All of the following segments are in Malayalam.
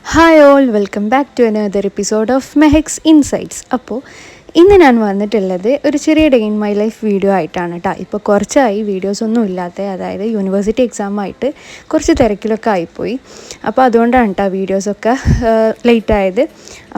Hi all, welcome back to another episode of Mehek's insights. അപ്പോൾ ഇന്ന് ഞാൻ വന്നിട്ടുള്ളത് ഒരു ചെറിയ day in my life video ആയിട്ടാണ് കേട്ടോ. ഇപ്പോൾ കുറച്ചായി വീഡിയോസ് ഒന്നും ഇല്ലാത്ത, അതായത് യൂണിവേഴ്സിറ്റി എക്സാമായിട്ട് കുറച്ച് തിരക്കിലൊക്കെ ആയിപ്പോയി. അപ്പോൾ അതുകൊണ്ടാണ് കേട്ടോ വീഡിയോസൊക്കെ ലേറ്റ് ആയത്.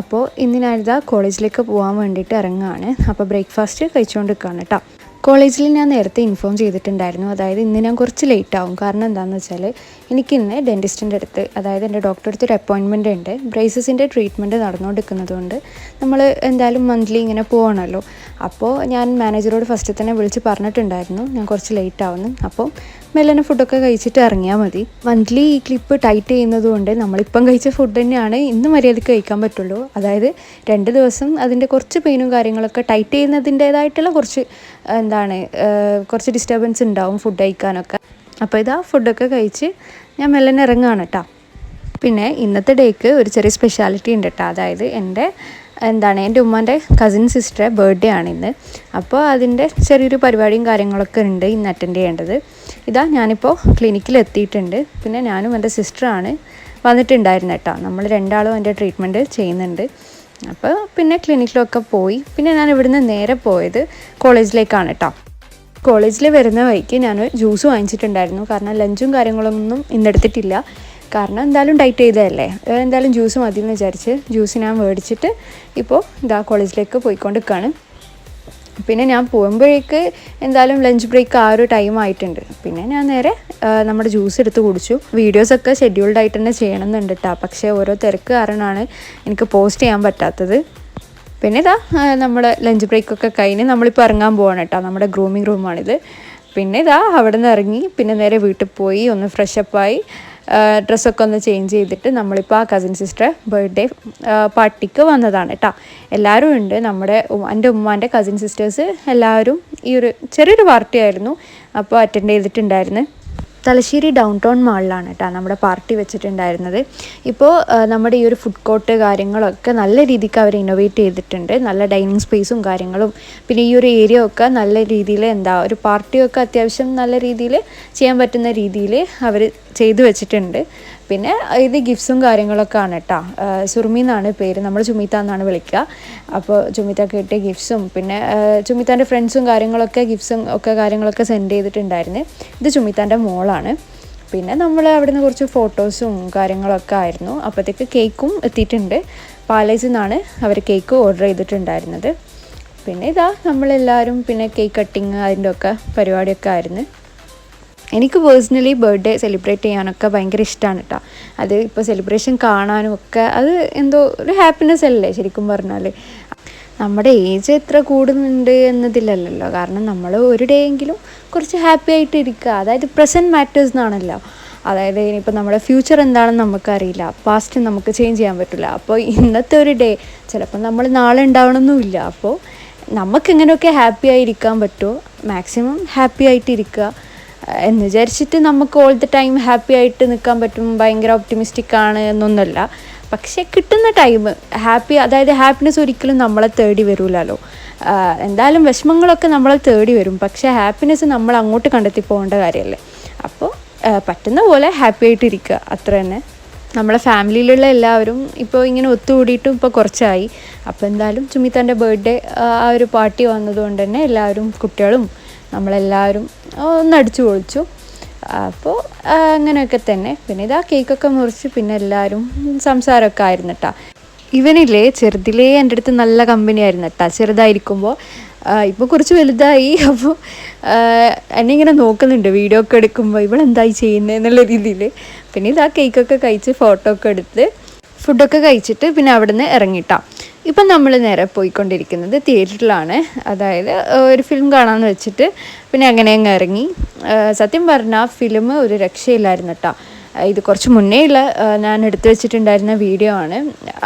അപ്പോൾ ഇന്ന് ഞാനിതാ കോളേജിലേക്ക് പോകാൻ വേണ്ടിയിട്ട് ഇറങ്ങുകയാണ്. അപ്പോൾ ബ്രേക്ക്ഫാസ്റ്റ് കഴിച്ചുകൊണ്ട് നിൽക്കുകയാണ് കേട്ടോ. കോളേജിൽ ഞാൻ നേരത്തെ ഇൻഫോം ചെയ്തിട്ടുണ്ടായിരുന്നു, അതായത് ഇന്ന് ഞാൻ കുറച്ച് ലേറ്റ് ആവും. കാരണം എന്താണെന്ന് വെച്ചാൽ എനിക്കിന്ന് ഡെൻറ്റിസ്റ്റിൻ്റെ അടുത്ത്, അതായത് എൻ്റെ ഡോക്ടറെ അടുത്ത് ഒരു അപ്പോയിൻമെൻ്റ് ഉണ്ട്. ബ്രേസസിൻ്റെ ട്രീറ്റ്മെൻറ്റ് നടന്നുകൊണ്ടിരിക്കുന്നതുകൊണ്ട് നമ്മൾ എന്തായാലും മന്ത്ലി ഇങ്ങനെ പോകണമല്ലോ. അപ്പോൾ ഞാൻ മാനേജറോട് ഫസ്റ്റ് തന്നെ വിളിച്ച് പറഞ്ഞിട്ടുണ്ടായിരുന്നു ഞാൻ കുറച്ച് ലേറ്റ് ആവുന്നു, അപ്പോൾ മെല്ലനെ ഫുഡൊക്കെ കഴിച്ചിട്ട് ഇറങ്ങിയാൽ മതി. മന്ത്ലി ഈ ക്ലിപ്പ് ടൈറ്റ് ചെയ്യുന്നത് കൊണ്ട് നമ്മളിപ്പം കഴിച്ച ഫുഡ് തന്നെയാണ് ഇന്ന് മര്യാദയ്ക്ക് കഴിക്കാൻ പറ്റുള്ളൂ. അതായത് 2 ദിവസം അതിൻ്റെ കുറച്ച് പെയിനും കാര്യങ്ങളൊക്കെ ടൈറ്റ് ചെയ്യുന്നതിൻ്റേതായിട്ടുള്ള കുറച്ച് ഡിസ്റ്റർബൻസ് ഉണ്ടാവും ഫുഡ് കഴിക്കാനൊക്കെ. അപ്പോൾ ഇതാ ഫുഡൊക്കെ കഴിച്ച് ഞാൻ മെല്ലനെ ഇറങ്ങുകയാണ് കേട്ടോ. പിന്നെ ഇന്നത്തെ ഡേക്ക് ഒരു ചെറിയ സ്പെഷ്യാലിറ്റി ഉണ്ട് കേട്ടോ. അതായത് എൻ്റെ ഉമ്മാൻ്റെ കസിൻ സിസ്റ്ററെ ബർത്ത്ഡേ ആണ് ഇന്ന്. അപ്പോൾ അതിൻ്റെ ചെറിയൊരു പരിപാടിയും കാര്യങ്ങളൊക്കെ ഉണ്ട് ഇന്ന് അറ്റൻഡ് ചെയ്യേണ്ടത്. ഇതാ ഞാനിപ്പോൾ ക്ലിനിക്കിൽ എത്തിയിട്ടുണ്ട്. പിന്നെ ഞാനും എൻ്റെ സിസ്റ്ററാണ് വന്നിട്ടുണ്ടായിരുന്നത് കേട്ടോ. നമ്മൾ രണ്ടാളും എൻ്റെ ട്രീറ്റ്മെൻറ്റ് ചെയ്യുന്നുണ്ട്. അപ്പോൾ പിന്നെ ക്ലിനിക്കിലൊക്കെ പോയി. പിന്നെ ഞാൻ ഇവിടുന്ന് നേരെ പോയത് കോളേജിലേക്കാണ് കേട്ടോ. കോളേജിൽ വരുന്ന വഴിക്ക് ഞാൻ ജ്യൂസ് വാങ്ങിച്ചിട്ടുണ്ടായിരുന്നു. കാരണം ലഞ്ചും കാര്യങ്ങളൊന്നും ഇന്നെടുത്തിട്ടില്ല. കാരണം എന്തായാലും ഡയറ്റ് ചെയ്തതല്ലേ, എന്തായാലും ജ്യൂസ് മതി എന്ന് വിചാരിച്ച് ജ്യൂസ് ഞാൻ മേടിച്ചിട്ട് ഇപ്പോൾ ഇതാ കോളേജിലേക്ക് പോയിക്കൊണ്ടിരിക്കുകയാണ്. പിന്നെ ഞാൻ പോകുമ്പോഴേക്ക് എന്തായാലും ലഞ്ച് ബ്രേക്ക് ആ ഒരു ടൈം ആയിട്ടുണ്ട്. പിന്നെ ഞാൻ നേരെ നമ്മുടെ ജ്യൂസ് എടുത്ത് കുടിച്ചു. വീഡിയോസൊക്കെ ഷെഡ്യൂൾഡ് ആയിട്ട് തന്നെ ചെയ്യണമെന്നുണ്ട് കേട്ടോ. പക്ഷേ ഓരോ തിരക്ക് കാരണമാണ് എനിക്ക് പോസ്റ്റ് ചെയ്യാൻ പറ്റാത്തത്. പിന്നെ ഇതാ നമ്മുടെ ലഞ്ച് ബ്രേക്കൊക്കെ കഴിഞ്ഞ് നമ്മളിപ്പോൾ ഇറങ്ങാൻ പോവാണ് കേട്ടോ. നമ്മുടെ ഗ്രൂമിങ് റൂമാണിത്. പിന്നെ ഇതാ അവിടെ നിന്ന് ഇറങ്ങി പിന്നെ നേരെ വീട്ടിൽ പോയി ഒന്ന് ഫ്രഷപ്പായി ഡ്രസ്സൊക്കെ ഒന്ന് ചേഞ്ച് ചെയ്തിട്ട് നമ്മളിപ്പോൾ ആ കസിൻ സിസ്റ്റർ ബർത്ത്ഡേ പാർട്ടിക്ക് വന്നതാണ് കേട്ടോ. എല്ലാവരും ഉണ്ട്, എൻ്റെ ഉമ്മാൻ്റെ കസിൻ സിസ്റ്റേഴ്സ് എല്ലാവരും ഈ ഒരു ചെറിയൊരു പാർട്ടി ആയിരുന്നു. അപ്പോൾ അറ്റൻഡ് ചെയ്തിട്ടുണ്ടായിരുന്നു. തലശ്ശേരി ഡൗൺ ടൗൺ മാളിലാണ് കേട്ടോ നമ്മുടെ പാർട്ടി വെച്ചിട്ടുണ്ടായിരുന്നത്. ഇപ്പോൾ നമ്മുടെ ഈ ഒരു ഫുഡ് കോർട്ട് കാര്യങ്ങളൊക്കെ നല്ല രീതിക്ക് അവർ ഇന്നോവേറ്റ് ചെയ്തിട്ടുണ്ട്. നല്ല ഡൈനിങ് സ്പേസും കാര്യങ്ങളും, പിന്നെ ഈ ഒരു ഏരിയ ഒക്കെ നല്ല രീതിയിൽ ഒരു പാർട്ടിയൊക്കെ അത്യാവശ്യം നല്ല രീതിയിൽ ചെയ്യാൻ പറ്റുന്ന രീതിയിൽ അവർ ചെയ്തു വെച്ചിട്ടുണ്ട്. പിന്നെ ഇത് ഗിഫ്റ്റ്സും കാര്യങ്ങളൊക്കെ ആണ് കേട്ടോ. സുർമി എന്നാണ് പേര്, നമ്മൾ ചുമിത്ത എന്നാണ് വിളിക്കുക. അപ്പോൾ ചുമിത്തക്ക് കിട്ടിയ ഗിഫ്റ്റ്സും പിന്നെ ചുമിത്താൻ്റെ ഫ്രണ്ട്സും കാര്യങ്ങളൊക്കെ കാര്യങ്ങളൊക്കെ സെൻഡ് ചെയ്തിട്ടുണ്ടായിരുന്നു. ഇത് ചുമിത്താൻ്റെ മോളാണ്. പിന്നെ നമ്മൾ അവിടുന്ന് കുറച്ച് ഫോട്ടോസും കാര്യങ്ങളൊക്കെ ആയിരുന്നു. അപ്പോഴത്തേക്ക് കേക്കും എത്തിയിട്ടുണ്ട്. പാലേസിൽ നിന്നാണ് അവർ കേക്ക് ഓർഡർ ചെയ്തിട്ടുണ്ടായിരുന്നത്. പിന്നെ ഇതാ നമ്മളെല്ലാവരും പിന്നെ കേക്ക് കട്ടിങ് അതിൻ്റെ ഒക്കെ പരിപാടിയൊക്കെ ആയിരുന്നു. എനിക്ക് പേഴ്സണലി ബർത്ത്ഡേ സെലിബ്രേറ്റ് ചെയ്യാനൊക്കെ ഭയങ്കര ഇഷ്ടമാണ് കേട്ടോ. അത് ഇപ്പോൾ സെലിബ്രേഷൻ കാണാനും ഒക്കെ അത് എന്തോ ഒരു ഹാപ്പിനെസ് അല്ലേ ശരിക്കും പറഞ്ഞാൽ. നമ്മുടെ ഏജ് എത്ര കൂടുന്നുണ്ട് എന്നതിലല്ലല്ലോ, കാരണം നമ്മൾ ഒരു ഡേ എങ്കിലും കുറച്ച് ഹാപ്പി ആയിട്ട് ഇരിക്കുക. അതായത് പ്രസൻറ്റ് മാറ്റേഴ്സ് എന്നാണല്ലോ. അതായത് ഇനിയിപ്പോൾ നമ്മുടെ ഫ്യൂച്ചർ എന്താണെന്ന് നമുക്കറിയില്ല, പാസ്റ്റ് നമുക്ക് ചേഞ്ച് ചെയ്യാൻ പറ്റില്ല. അപ്പോൾ ഇന്നത്തെ ഒരു ഡേ ചിലപ്പോൾ നമ്മൾ നാളെ ഉണ്ടാവണമെന്നുമില്ല. അപ്പോൾ നമുക്കെങ്ങനെയൊക്കെ ഹാപ്പി ആയിരിക്കാൻ പറ്റുമോ മാക്സിമം ഹാപ്പി ആയിട്ടിരിക്കുക എന്ന് വിചാരിച്ചിട്ട് നമുക്ക് ഓൾ ദ ടൈം ഹാപ്പി ആയിട്ട് നിൽക്കാൻ പറ്റും, ഭയങ്കര ഒപ്റ്റിമിസ്റ്റിക് ആണ് എന്നൊന്നുമല്ല. പക്ഷേ കിട്ടുന്ന ടൈം അതായത് ഹാപ്പിനെസ് ഒരിക്കലും നമ്മളെ തേടി വരില്ലല്ലോ. എന്തായാലും വിഷമങ്ങളൊക്കെ നമ്മളെ തേടി വരും, പക്ഷേ ഹാപ്പിനെസ് നമ്മൾ അങ്ങോട്ട് കണ്ടെത്തി പോകേണ്ട കാര്യമല്ലേ. അപ്പോൾ പറ്റുന്ന പോലെ ഹാപ്പി ആയിട്ടിരിക്കുക, അത്ര തന്നെ. നമ്മളെ ഫാമിലിയിലുള്ള എല്ലാവരും ഇപ്പോൾ ഇങ്ങനെ ഒത്തുകൂടിയിട്ടും ഇപ്പോൾ കുറച്ചായി. അപ്പോൾ എന്തായാലും ചുമിത്താൻ്റെ ബർത്ത്ഡേ ആ ഒരു പാർട്ടി വന്നതുകൊണ്ട് തന്നെ എല്ലാവരും കുട്ടികളും നമ്മളെല്ലാവരും ഒന്നടിച്ചു പൊളിച്ചു. അപ്പോൾ അങ്ങനെയൊക്കെ തന്നെ. പിന്നെ ഇതാ കേക്കൊക്കെ മുറിച്ച് പിന്നെ എല്ലാവരും സംസാരമൊക്കെ ആയിരുന്നു കേട്ടോ. ഇവനില്ലേ ചെറുതിലേ എൻ്റെ അടുത്ത് നല്ല കമ്പനി ആയിരുന്നു കേട്ടോ ചെറുതായിരിക്കുമ്പോൾ. ഇപ്പോൾ കുറച്ച് വലുതായി. അപ്പോൾ എന്നെ ഇങ്ങനെ നോക്കുന്നുണ്ട് വീഡിയോ ഒക്കെ എടുക്കുമ്പോൾ ഇവളെന്തായി ചെയ്യുന്നത് എന്നുള്ള രീതിയിൽ. പിന്നെ ഇതാ കേക്കൊക്കെ കഴിച്ച് ഫോട്ടോ ഒക്കെ എടുത്ത് ഫുഡൊക്കെ കഴിച്ചിട്ട് പിന്നെ അവിടെ നിന്ന് ഇറങ്ങിയിട്ടാ. ഇപ്പം നമ്മൾ നേരെ പോയിക്കൊണ്ടിരിക്കുന്നത് തിയേറ്ററിലാണ്. അതായത് ഒരു ഫിലിം കാണാമെന്ന് വെച്ചിട്ട് പിന്നെ അങ്ങനെ അങ്ങ് ഇറങ്ങി. സത്യം പറഞ്ഞാൽ ഫിലിം ഒരു രക്ഷയില്ലായിരുന്നു കേട്ടോ. ഇത് കുറച്ച് മുന്നേ ഉള്ള ഞാൻ എടുത്തു വെച്ചിട്ടുണ്ടായിരുന്ന വീഡിയോ ആണ്.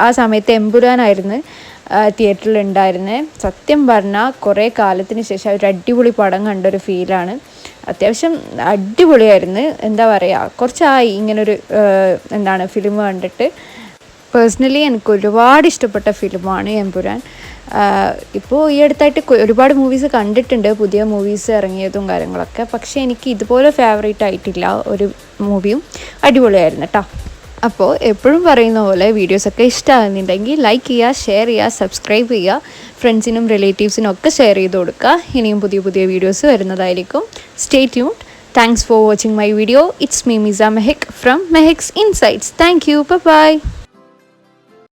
ആ സമയത്ത് എമ്പുരാനായിരുന്നു തിയേറ്ററിൽ ഉണ്ടായിരുന്നത്. സത്യം പറഞ്ഞാൽ കുറേ കാലത്തിന് ശേഷം ഒരു അടിപൊളി പടം കണ്ടൊരു ഫീലാണ്. അത്യാവശ്യം അടിപൊളിയായിരുന്നു. എന്താ പറയുക, കുറച്ചായി ഇങ്ങനൊരു ഫിലിം കണ്ടിട്ട്. പേഴ്സണലി എനിക്ക് ഒരുപാട് ഇഷ്ടപ്പെട്ട ഫിലിമാണ് എമ്പുരാൻ. ഇപ്പോൾ ഈ അടുത്തായിട്ട് ഒരുപാട് മൂവീസ് കണ്ടിട്ടുണ്ട്, പുതിയ മൂവീസ് ഇറങ്ങിയതും കാര്യങ്ങളൊക്കെ. പക്ഷേ എനിക്ക് ഇതുപോലെ ഫേവറേറ്റ് ആയിട്ടില്ല ഒരു മൂവിയും. അടിപൊളിയായിരുന്നു കേട്ടോ. അപ്പോൾ എപ്പോഴും പറയുന്ന പോലെ വീഡിയോസൊക്കെ ഇഷ്ടമാകുന്നുണ്ടെങ്കിൽ ലൈക്ക് ചെയ്യുക, ഷെയർ ചെയ്യുക, സബ്സ്ക്രൈബ് ചെയ്യുക, ഫ്രണ്ട്സിനും റിലേറ്റീവ്സിനും ഒക്കെ ഷെയർ ചെയ്ത് കൊടുക്കുക. ഇനിയും പുതിയ പുതിയ വീഡിയോസ് വരുന്നതായിരിക്കും. Stay tuned. Thanks for watching my video. It's me, Miza Mehek from Mehek's Insights. Thank you. Bye-bye.